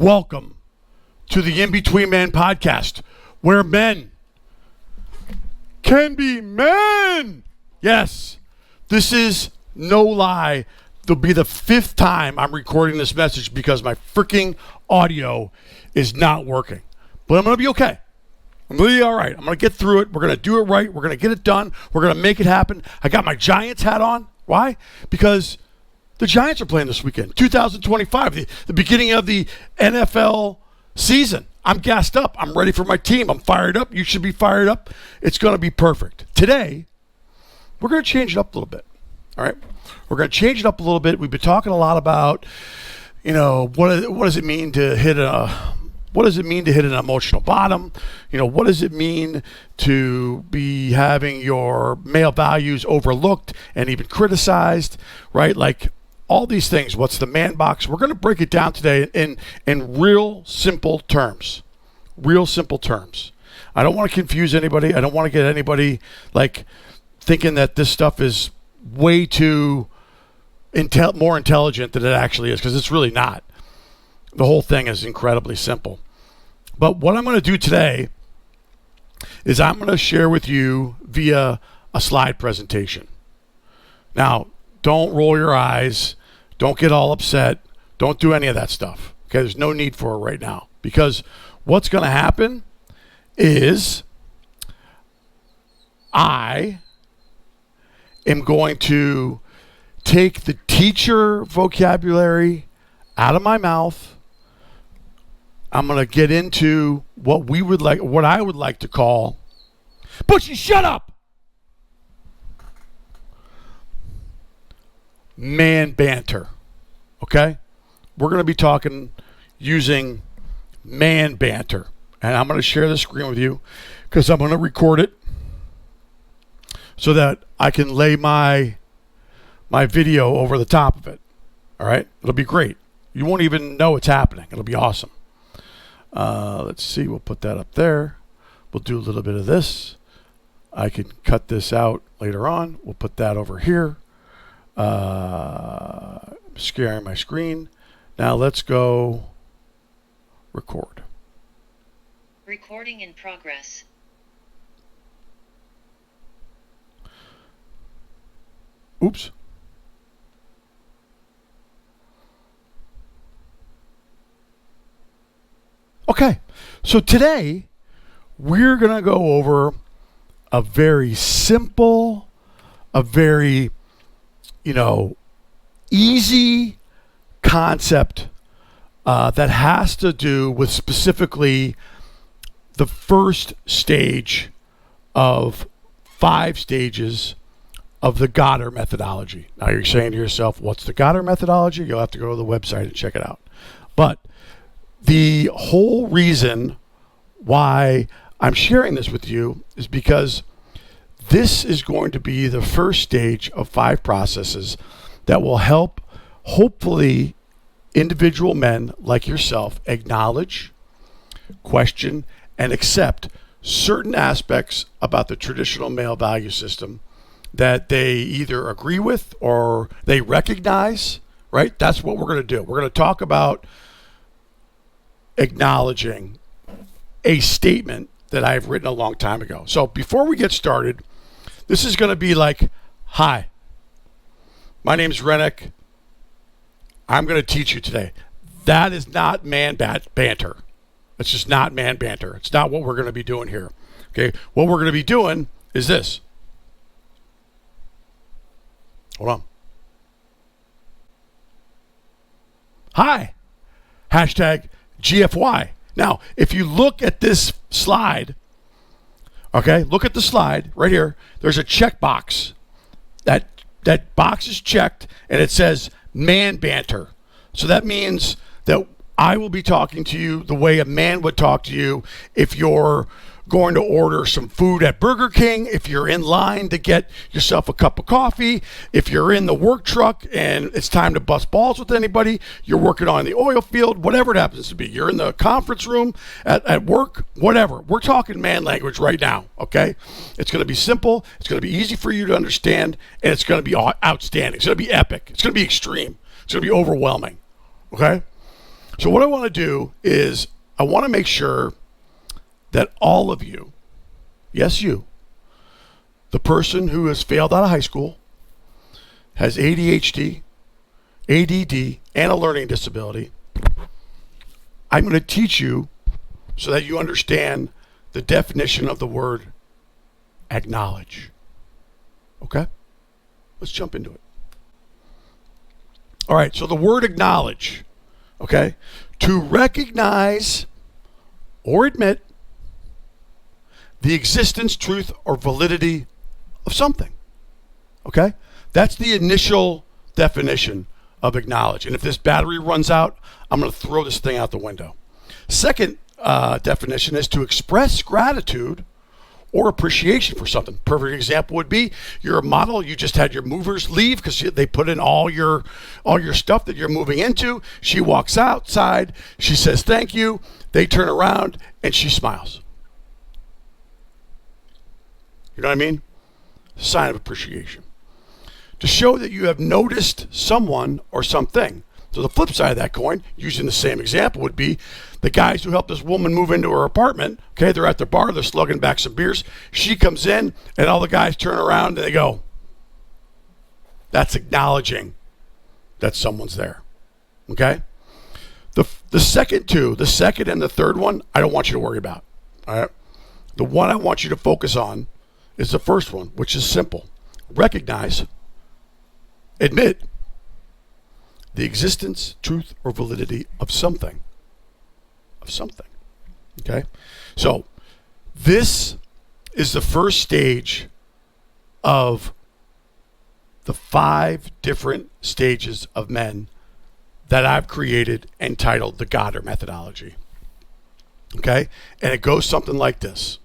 Welcome to the In-Between-Man podcast, where men can be men. Yes, this is no lie. There'll be the 5th time I'm recording this message because my freaking audio is not working. But I'm going to be okay. I'm going to be all right. I'm going to get through it. We're going to do it right. We're going to get it done. We're going to make it happen. I got my Giants hat on. Why? Because the Giants are playing this weekend, 2025, the beginning of the NFL season. I'm gassed up. I'm ready for my team. I'm fired up. You should be fired up. It's going to be perfect. Today, we're going to change it up a little bit. All right? We're going to change it up a little bit. We've been talking a lot about, what does it mean to hit an emotional bottom? What does it mean to be having your male values overlooked and even criticized, right? Like all these things. What's the man box? We're going to break it down today in real simple terms. Real simple terms. I don't want to confuse anybody. I don't want to get anybody like thinking that this stuff is way too more intelligent than it actually is, because it's really not. The whole thing is incredibly simple. But what I'm going to do today is I'm going to share with you via a slide presentation. Now, don't roll your eyes. Don't get all upset. Don't do any of that stuff. Okay, there's no need for it right now. Because what's going to happen is I am going to take the teacher vocabulary out of my mouth. I'm going to get into what I would like to call, Bushy, shut up! Man banter. Okay? We're going to be talking using man banter. And I'm going to share the screen with you because I'm going to record it so that I can lay my video over the top of it. All right? It'll be great. You won't even know it's happening. It'll be awesome. Let's see. We'll put that up there. We'll do a little bit of this. I can cut this out later on. We'll put that over here. Sharing my screen. Now let's go record. Recording in progress. Oops. Okay, so today we're going to go over a very simple, a very, easy concept that has to do with specifically the first stage of 5 stages of the Goddard methodology. Now you're saying to yourself, what's the Goddard methodology? You'll have to go to the website and check it out. But the whole reason why I'm sharing this with you is because this is going to be the first stage of 5 processes that will help, hopefully, individual men like yourself acknowledge, question, and accept certain aspects about the traditional male value system that they either agree with or they recognize, right? That's what we're going to do. We're going to talk about acknowledging a statement that I've written a long time ago. So before we get started, this is going to be like, hi, my name is Renick. I'm going to teach you today. That is not man banter. It's just not man banter. It's not what we're going to be doing here. Okay, what we're going to be doing is this. Hold on. Hi. Hashtag GFY. Now, if you look at this slide, okay, look at the slide right here. There's a checkbox. That box is checked, and it says man banter. So that means that I will be talking to you the way a man would talk to you if you're going to order some food at Burger King, if you're in line to get yourself a cup of coffee, if you're in the work truck and it's time to bust balls with anybody, you're working on the oil field, whatever it happens to be. You're in the conference room at work, whatever. We're talking man language right now, okay? It's going to be simple. It's going to be easy for you to understand, and it's going to be outstanding. It's going to be epic. It's going to be extreme. It's going to be overwhelming, okay? So what I want to do is I want to make sure that all of you, yes, you, the person who has failed out of high school, has ADHD, ADD, and a learning disability, I'm going to teach you so that you understand the definition of the word acknowledge. Okay? Let's jump into it. All right, so the word acknowledge, okay? To recognize or admit the existence, truth, or validity of something. Okay? That's the initial definition of acknowledge. And if this battery runs out, I'm going to throw this thing out the window. Second definition is to express gratitude or appreciation for something. Perfect example would be you're a model, you just had your movers leave because they put in all your stuff that you're moving into. She walks outside, she says thank you, they turn around and she smiles. You know what I mean? Sign of appreciation. To show that you have noticed someone or something. So the flip side of that coin, using the same example, would be the guys who helped this woman move into her apartment. Okay, they're at the bar, they're slugging back some beers. She comes in, and all the guys turn around and they go. That's acknowledging that someone's there. Okay? The second two, the second and the third one, I don't want you to worry about. All right? The one I want you to focus on is the first one, which is simple. Recognize, admit the existence, truth, or validity of something. Of something. Okay? So, this is the first stage of the 5 different stages of men that I've created and titled the Goddard methodology. Okay? And it goes something like this.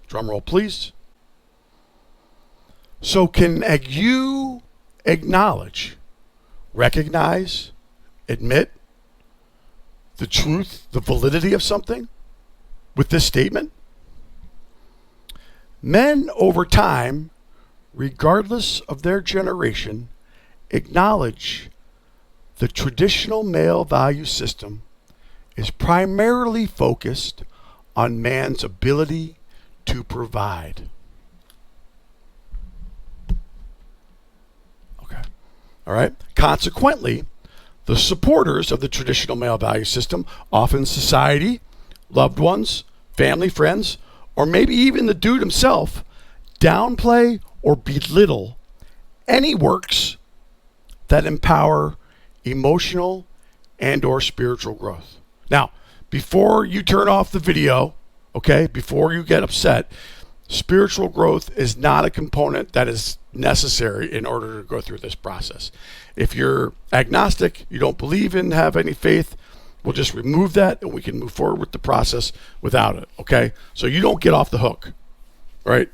Drum roll, please. So can you acknowledge, recognize, admit the truth, the validity of something with this statement? Men over time, regardless of their generation, acknowledge the traditional male value system is primarily focused on man's ability to provide. Okay. All right. Consequently, the supporters of the traditional male value system, often society, loved ones, family, friends, or maybe even the dude himself, downplay or belittle any works that empower emotional and or spiritual growth. Now, before you turn off the video, okay, before you get upset, spiritual growth is not a component that is necessary in order to go through this process. If you're agnostic, you don't believe in, have any faith, we'll just remove that and we can move forward with the process without it, okay? So you don't get off the hook, right?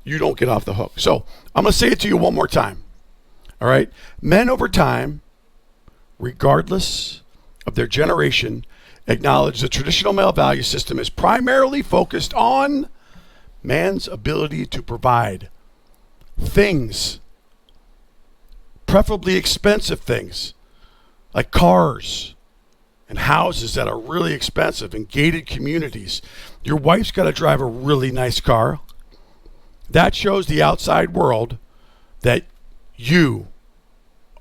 You don't get off the hook. So I'm going to say it to you one more time, all right? Men over time, regardless of their generation, acknowledge the traditional male value system is primarily focused on man's ability to provide things, preferably expensive things, like cars and houses that are really expensive in gated communities. Your wife's got to drive a really nice car. That shows the outside world that you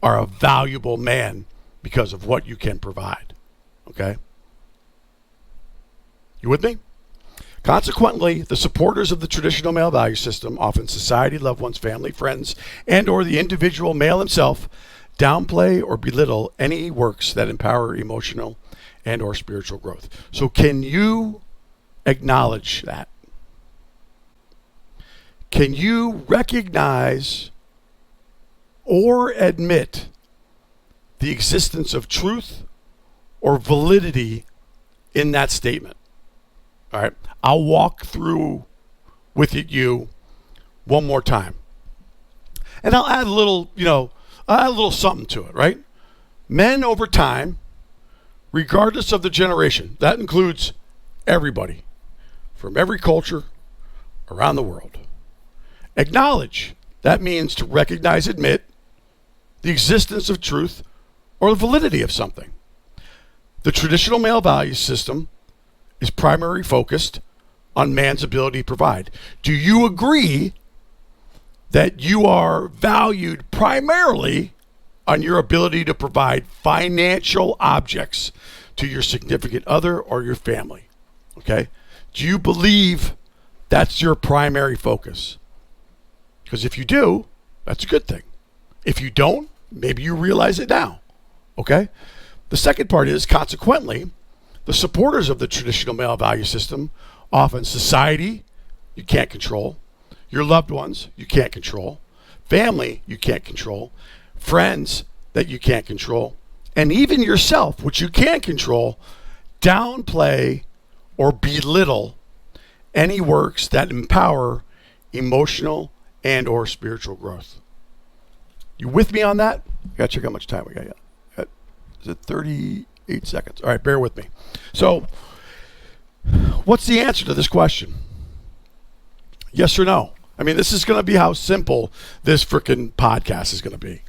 are a valuable man because of what you can provide. Okay? You with me? Consequently, the supporters of the traditional male value system, often society, loved ones, family, friends, and or the individual male himself, downplay or belittle any works that empower emotional and or spiritual growth. So can you acknowledge that? Can you recognize or admit the existence of truth or validity in that statement? All right, I'll walk through with you one more time. And I'll add a little, something to it, right? Men over time, regardless of the generation, that includes everybody from every culture around the world. Acknowledge, that means to recognize, admit the existence of truth or the validity of something. The traditional male value system is primarily focused on man's ability to provide. Do you agree that you are valued primarily on your ability to provide financial objects to your significant other or your family? Okay? Do you believe that's your primary focus? Because if you do, that's a good thing. If you don't, maybe you realize it now. Okay? The second part is, consequently, the supporters of the traditional male value system, often society, you can't control. Your loved ones, you can't control. Family, you can't control. Friends that you can't control. And even yourself, which you can control, downplay or belittle any works that empower emotional and or spiritual growth. You with me on that? I gotta check how much time we got. Is it 38 seconds? All right, bear with me. So, what's the answer to this question? Yes or no? I mean, this is going to be how simple this freaking podcast is going to be.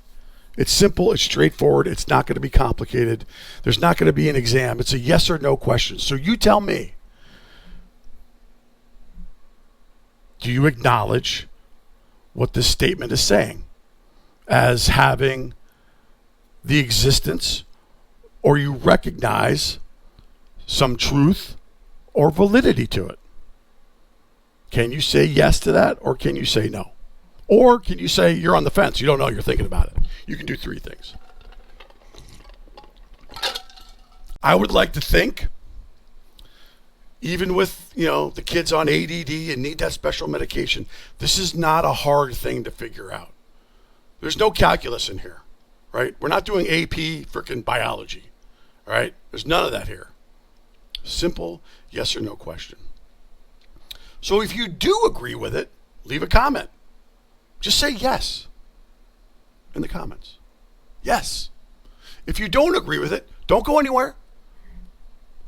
It's simple. It's straightforward. It's not going to be complicated. There's not going to be an exam. It's a yes or no question. So you tell me, do you acknowledge what this statement is saying as having the existence, or you recognize some truth or validity to it? Can you say yes to that, or can you say no? Or can you say you're on the fence, you don't know, you're thinking about it? You can do three things. I would like to think, even with, the kids on ADD and need that special medication, this is not a hard thing to figure out. There's no calculus in here, right? We're not doing AP freaking biology, all right? There's none of that here. Simple yes or no question. So if you do agree with it, leave a comment. Just say yes in the comments. Yes. If you don't agree with it, don't go anywhere.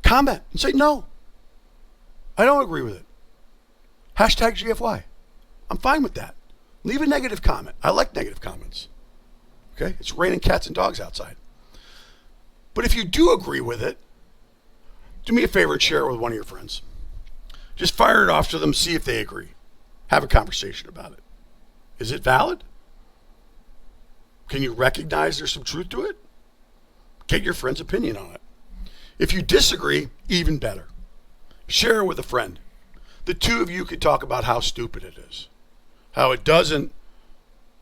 Comment and say no. I don't agree with it. Hashtag GFY. I'm fine with that. Leave a negative comment. I like negative comments. Okay? It's raining cats and dogs outside. But if you do agree with it, do me a favor and share it with one of your friends. Just fire it off to them, see if they agree. Have a conversation about it. Is it valid? Can you recognize there's some truth to it? Get your friend's opinion on it. If you disagree, even better. Share it with a friend. The two of you could talk about how stupid it is. How it doesn't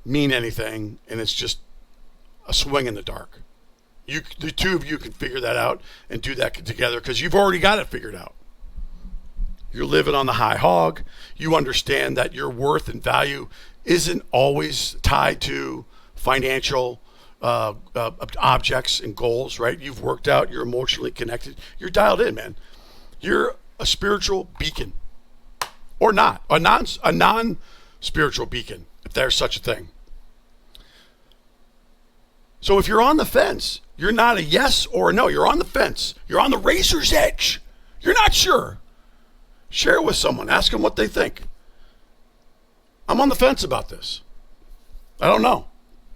mean anything and it's just a swing in the dark. The two of you can figure that out and do that together because you've already got it figured out. You're living on the high hog. You understand that your worth and value isn't always tied to financial objects and goals, right? You've worked out. You're emotionally connected. You're dialed in, man. You're a spiritual beacon, or not a non-spiritual beacon, if there's such a thing. So if you're on the fence, you're not a yes or a no. You're on the fence. You're on the razor's edge. You're not sure. Share it with someone. Ask them what they think. I'm on the fence about this. I don't know.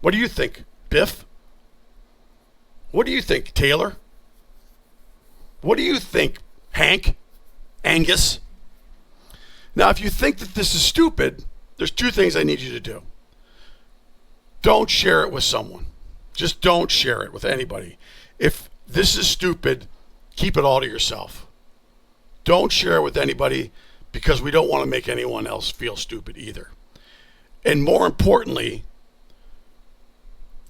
What do you think, Biff? What do you think, Taylor? What do you think, Hank? Angus? Now, if you think that this is stupid, there's two things I need you to do. Don't share it with someone. Just don't share it with anybody. If this is stupid, keep it all to yourself. Don't share it with anybody because we don't want to make anyone else feel stupid either. And more importantly,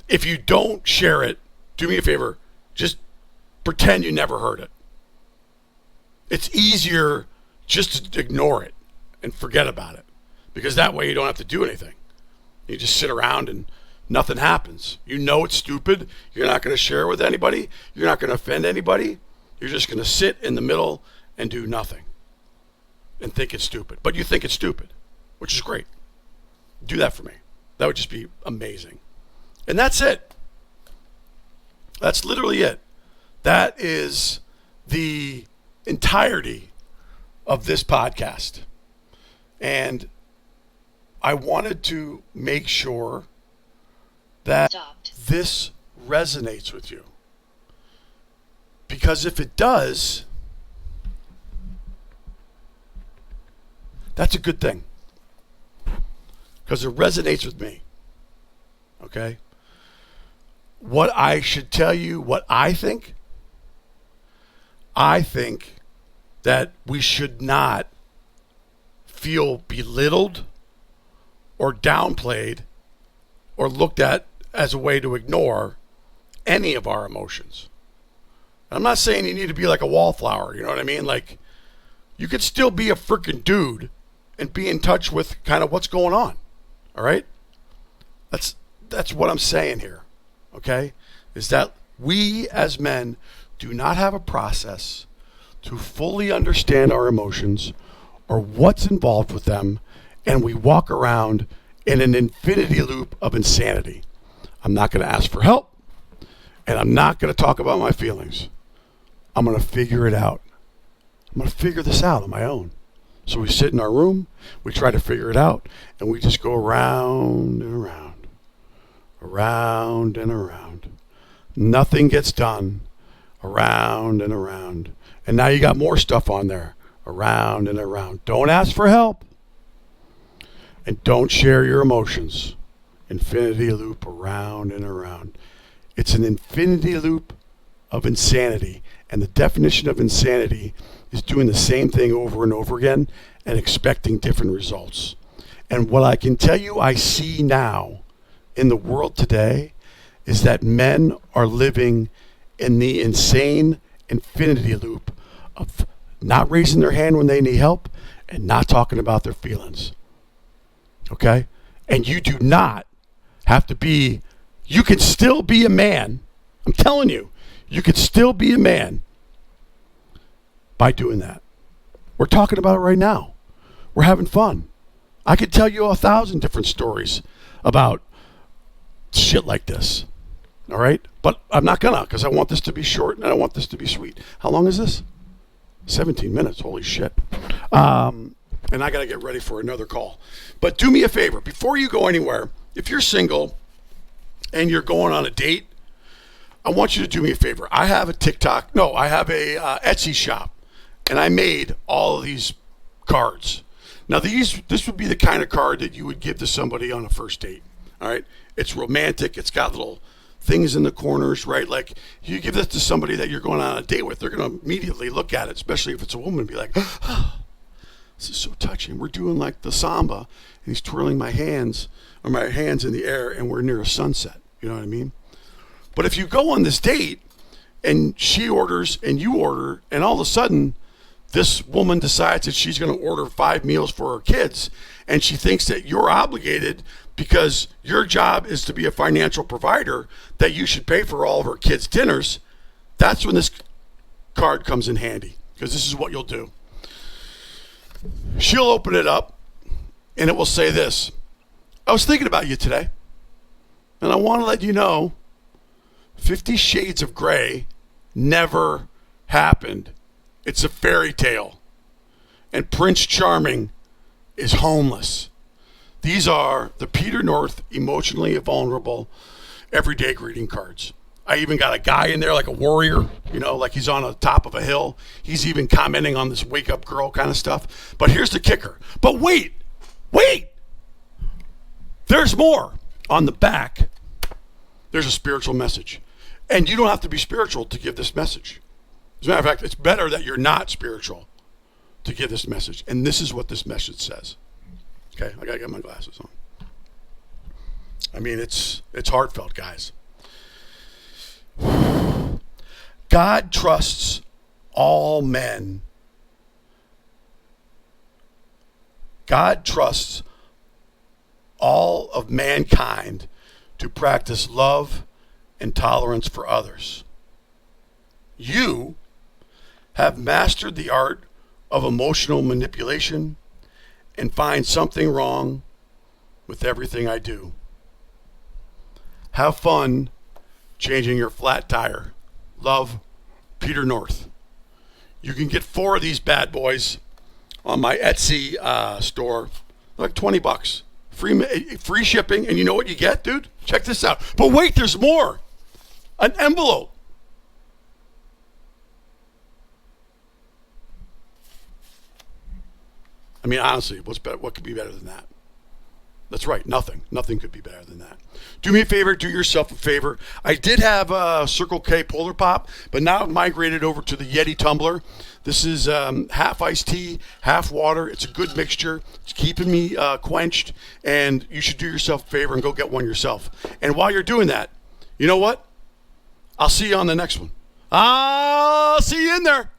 if you don't share it, do me a favor, just pretend you never heard it. It's easier just to ignore it and forget about it because that way you don't have to do anything. You just sit around and nothing happens. You know it's stupid. You're not going to share it with anybody. You're not going to offend anybody. You're just going to sit in the middle and do nothing and think it's stupid. But you think it's stupid, which is great. Do that for me. That would just be amazing. And that's it. That's literally it. That is the entirety of this podcast. And I wanted to make sure that Stopped. this resonates with you. Because if it does, that's a good thing. Because it resonates with me. Okay? What I should tell you, what I think that we should not feel belittled or downplayed or looked at as a way to ignore any of our emotions. I'm not saying you need to be like a wallflower, you know what I mean? Like, you could still be a freaking dude and be in touch with kind of what's going on. All right? That's what I'm saying here. Okay? Is that we as men do not have a process to fully understand our emotions or what's involved with them, and we walk around in an infinity loop of insanity. I'm not going to ask for help, and I'm not going to talk about my feelings. I'm going to figure it out. I'm going to figure this out on my own. So we sit in our room, we try to figure it out, and we just go around and around, around and around. Nothing gets done, around and around. And now you got more stuff on there, around and around. Don't ask for help. And don't share your emotions. Infinity loop, around and around. It's an infinity loop of insanity. And the definition of insanity is doing the same thing over and over again and expecting different results. And what I can tell you I see now in the world today is that men are living in the insane infinity loop of not raising their hand when they need help and not talking about their feelings. Okay? And you do not have to be, you can still be a man. I'm telling you, you could still be a man by doing that. We're talking about it right now. We're having fun. I could tell you 1,000 different stories about shit like this. All right? But I'm not gonna, because I want this to be short and I want this to be sweet. How long is this? 17 minutes. Holy shit. And I got to get ready for another call. But do me a favor. Before you go anywhere, if you're single and you're going on a date, I want you to do me a favor. I have a Etsy shop. And I made all of these cards. Now, this would be the kind of card that you would give to somebody on a first date. All right? It's romantic. It's got little things in the corners, right? Like, you give this to somebody that you're going on a date with, they're going to immediately look at it, especially if it's a woman, and be like, oh, this is so touching. We're doing like the samba, and he's twirling my hands in the air, and we're near a sunset. You know what I mean? But if you go on this date, and she orders, and you order, and all of a sudden, this woman decides that she's going to order 5 meals for her kids, and she thinks that you're obligated because your job is to be a financial provider, that you should pay for all of her kids' dinners. That's when this card comes in handy, because this is what you'll do. She'll open it up, and it will say this: I was thinking about you today, and I want to let you know 50 Shades of Grey never happened. It's a fairy tale. And Prince Charming is homeless. These are the Peter North Emotionally Vulnerable Everyday Greeting Cards. I even got a guy in there like a warrior, you know, like he's on the top of a hill. He's even commenting on this wake up girl kind of stuff. But here's the kicker. But wait. There's more. On the back, there's a spiritual message. And you don't have to be spiritual to give this message. As a matter of fact, it's better that you're not spiritual to give this message. And this is what this message says. Okay, I gotta get my glasses on. I mean, it's heartfelt, guys. God trusts all men. God trusts all of mankind to practice love and tolerance for others. You have mastered the art of emotional manipulation and find something wrong with everything I do. Have fun changing your flat tire. Love, Peter North. You can get 4 of these bad boys on my Etsy store. They're like $20. Free shipping, and you know what you get, dude? Check this out. But wait, there's more. An envelope. I mean, honestly, what's better? What could be better than that? That's right. Nothing. Nothing could be better than that. Do me a favor. Do yourself a favor. I did have a Circle K Polar Pop, but now I've migrated over to the Yeti tumbler. This is half iced tea, half water. It's a good mixture. It's keeping me quenched, and you should do yourself a favor and go get one yourself. And while you're doing that, you know what? I'll see you on the next one. I'll see you in there.